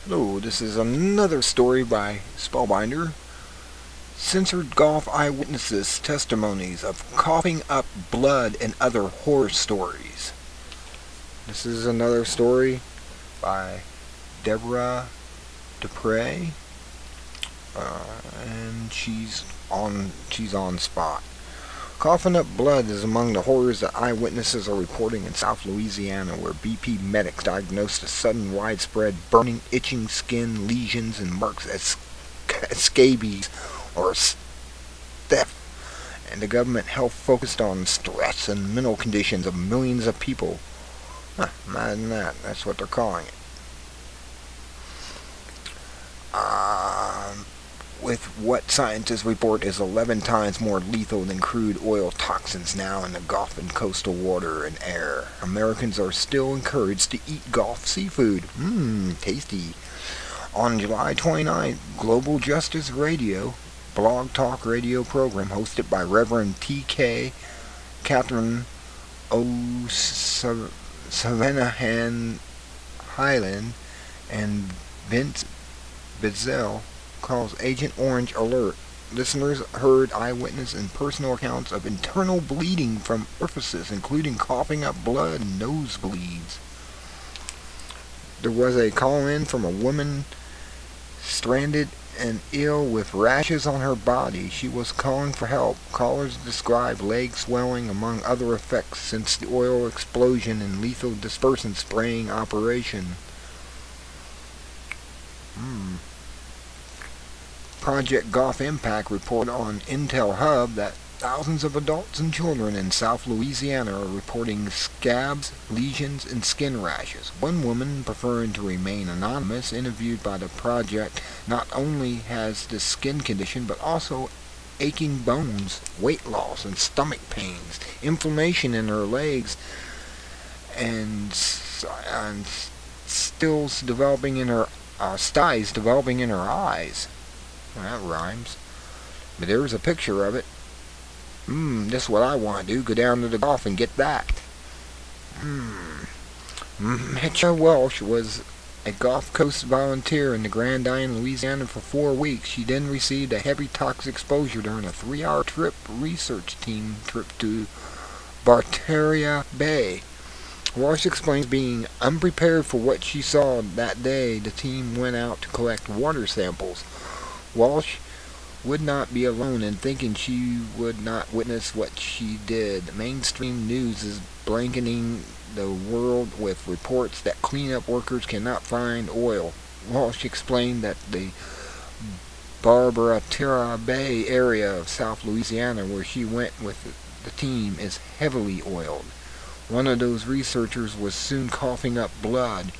Hello, this is another story by Spellbinder. Censored Gulf eyewitnesses' testimonies of coughing up blood and other horror stories. This is another story by Deborah Dupre, and she's on spot. Coughing up blood is among the horrors that eyewitnesses are reporting in South Louisiana, where BP medics diagnosed a sudden widespread burning, itching skin lesions and marks as scabies or staph, and the government health focused on stress and mental conditions of millions of people. Imagine that. That's what they're calling it. With what scientists report is 11 times more lethal than crude oil toxins now in the Gulf and coastal water and air. Americans are still encouraged to eat Gulf seafood. Tasty. On July 29th, Global Justice Radio, blog talk radio program hosted by Reverend T.K. Catherine O. Savannah Highland and Vince Bizzell, calls Agent Orange alert. Listeners heard eyewitness and personal accounts of internal bleeding from orifices, including coughing up blood and nosebleeds. There was a call-in from a woman stranded and ill with rashes on her body. She was calling for help. Callers described leg swelling among other effects since the oil explosion and lethal dispersant spraying operation. Project Gulf Impact reported on Intel Hub that thousands of adults and children in South Louisiana are reporting scabs, lesions, and skin rashes. One woman, preferring to remain anonymous, interviewed by the project, not only has the skin condition but also aching bones, weight loss, and stomach pains, inflammation in her legs, and stills developing in her styes developing in her eyes. Well, that rhymes. But there's a picture of it. That's what I want to do. Go down to the Gulf and get that. Metcha Welsh was a Gulf Coast volunteer in the Grand Island, Louisiana for 4 weeks. She then received a heavy toxic exposure during a 3-hour research team trip to Barteria Bay. Walsh explains being unprepared for what she saw that day. The team went out to collect water samples. Walsh would not be alone in thinking she would not witness what she did. Mainstream news is blanketing the world with reports that cleanup workers cannot find oil. Walsh explained that the Barteria Bay area of South Louisiana, where she went with the team, is heavily oiled. One of those researchers was soon coughing up blood.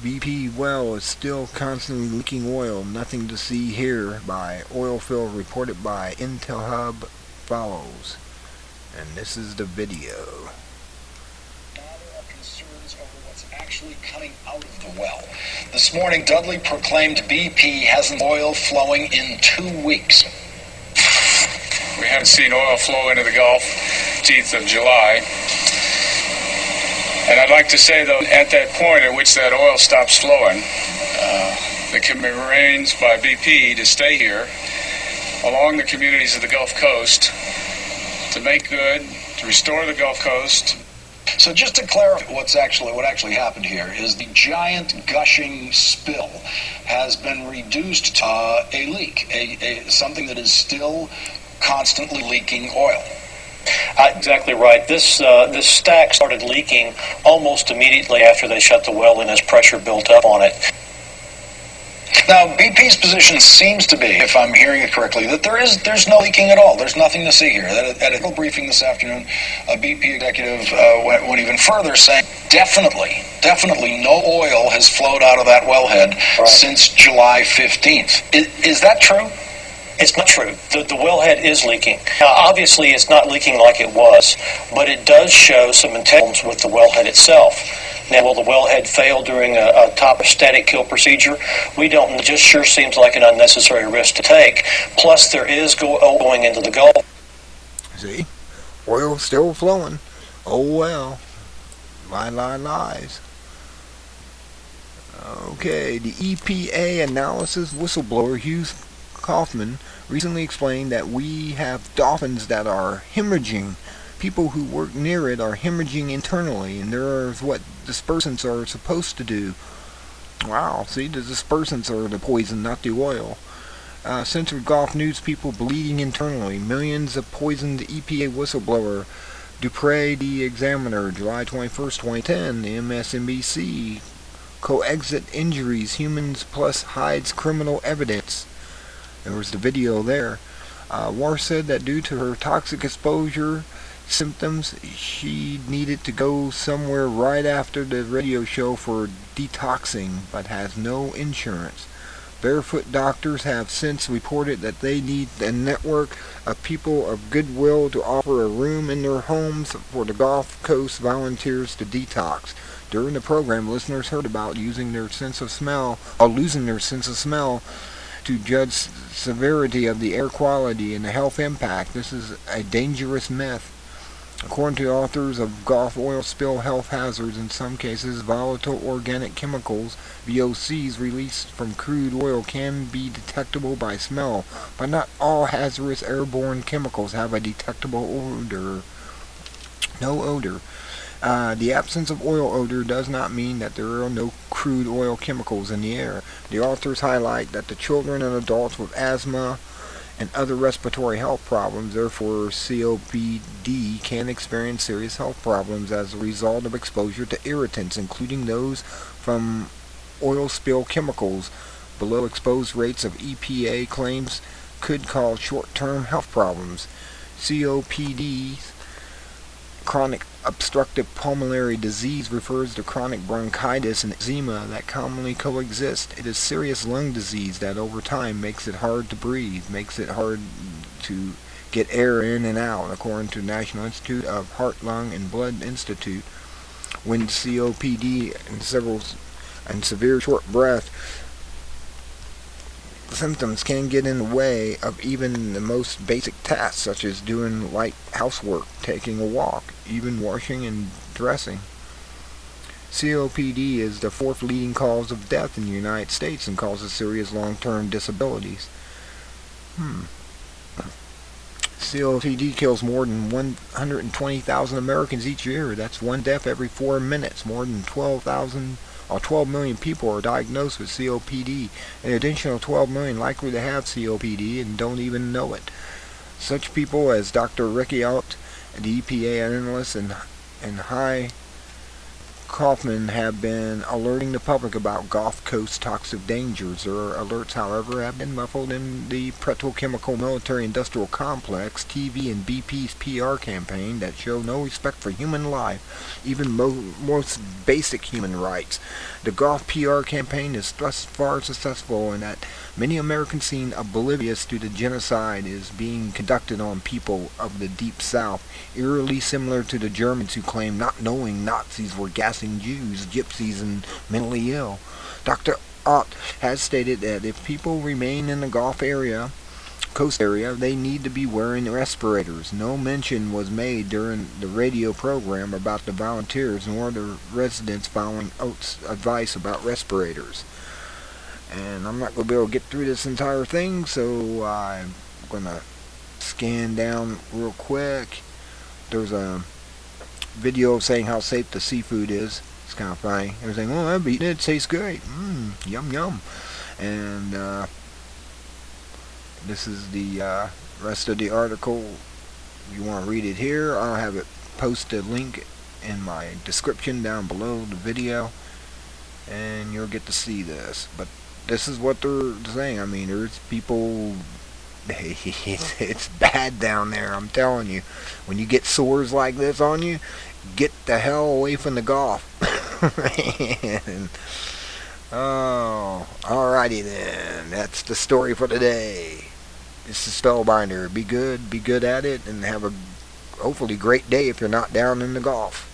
BP well is still constantly leaking oil. Nothing to see here by oil fill reported by Intel Hub follows. And this is the video. Now there are concerns over what's actually coming out of the well. This morning, Dudley proclaimed BP hasn't oil flowing in 2 weeks. We haven't seen oil flow into the Gulf 18th of July. And I'd like to say, though, at that point at which that oil stops flowing, the commitment remains by BP to stay here along the communities of the Gulf Coast to make good, to restore the Gulf Coast. So just to clarify what actually happened here is the giant gushing spill has been reduced to a leak, something that is still constantly leaking oil. Exactly right. This stack started leaking almost immediately after they shut the well in as pressure built up on it. Now, BP's position seems to be, if I'm hearing it correctly, that there's no leaking at all. There's nothing to see here. At a briefing this afternoon, a BP executive went even further, saying definitely no oil has flowed out of that wellhead since July 15th. Is that true? It's not true. The wellhead is leaking. Now, obviously, it's not leaking like it was, but it does show some problems with the wellhead itself. Now, will the wellhead fail during a top static kill procedure? We don't. It just sure seems like an unnecessary risk to take. Plus, there is going into the Gulf. See? Oil still flowing. Oh well. Lies. Okay, the EPA analysis whistleblower Hugh Kaufman recently explained that we have dolphins that are hemorrhaging. People who work near it are hemorrhaging internally, and there's what dispersants are supposed to do. Wow, see, the dispersants are the poison, not the oil. Censored Gulf news people bleeding internally. Millions of poisoned EPA whistleblower. Dupre the Examiner, July 21st, 2010. The MSNBC. Co-exit injuries. Humans plus hides criminal evidence. There was the video there. War said that due to her toxic exposure symptoms, she needed to go somewhere right after the radio show for detoxing, but has no insurance. Barefoot doctors have since reported that they need a network of people of goodwill to offer a room in their homes for the Gulf Coast volunteers to detox. During the program, listeners heard about losing their sense of smell to judge severity of the air quality and the health impact. This is a dangerous myth. According to authors of Gulf oil spill health hazards, in some cases volatile organic chemicals, VOCs, released from crude oil can be detectable by smell, but not all hazardous airborne chemicals have a detectable odor. No odor. The absence of oil odor does not mean that there are no crude oil chemicals in the air. The authors highlight that the children and adults with asthma and other respiratory health problems, therefore COPD, can experience serious health problems as a result of exposure to irritants, including those from oil spill chemicals. Below exposed rates of EPA claims could cause short-term health problems. COPD, chronic obstructive pulmonary disease, refers to chronic bronchitis and eczema that commonly coexist. It is serious lung disease that over time makes it hard to breathe, makes it hard to get air in and out, according to the National Institute of Heart, Lung, and Blood Institute. When COPD and severe short breath symptoms can get in the way of even the most basic tasks, such as doing light housework, taking a walk, even washing and dressing. COPD is the fourth leading cause of death in the United States and causes serious long-term disabilities. COPD kills more than 120,000 Americans each year. That's one death every 4 minutes. More than 12 million people are diagnosed with COPD. An additional 12 million likely to have COPD and don't even know it. Such people as Dr. Ricky Alt, the EPA analyst, and High Kaufman have been alerting the public about Gulf Coast toxic dangers. Their alerts, however, have been muffled in the petrochemical military-industrial complex, TV, and BP's PR campaign that show no respect for human life, even most basic human rights. The Gulf PR campaign is thus far successful in that many Americans seem oblivious to the genocide is being conducted on people of the Deep South, eerily similar to the Germans who claim not knowing Nazis were gassing Jews, gypsies, and mentally ill. Dr. Ott has stated that if people remain in the Gulf Coast area, they need to be wearing respirators. No mention was made during the radio program about the volunteers nor the residents following Ott's advice about respirators. And I'm not going to be able to get through this entire thing, so I'm going to scan down real quick. There's a video saying how safe the seafood is. It's kind of funny. They're saying, oh, I've eaten it. It tastes great. Yum, yum. And this is the rest of the article. If you want to read it here, I'll have it posted link in my description down below the video, and you'll get to see this. But this is what they're saying. I mean, there's people, it's bad down there, I'm telling you. When you get sores like this on you, get the hell away from the Gulf. And, oh, alrighty then. That's the story for today. This is Spellbinder. Be good at it, and have a hopefully great day if you're not down in the Gulf.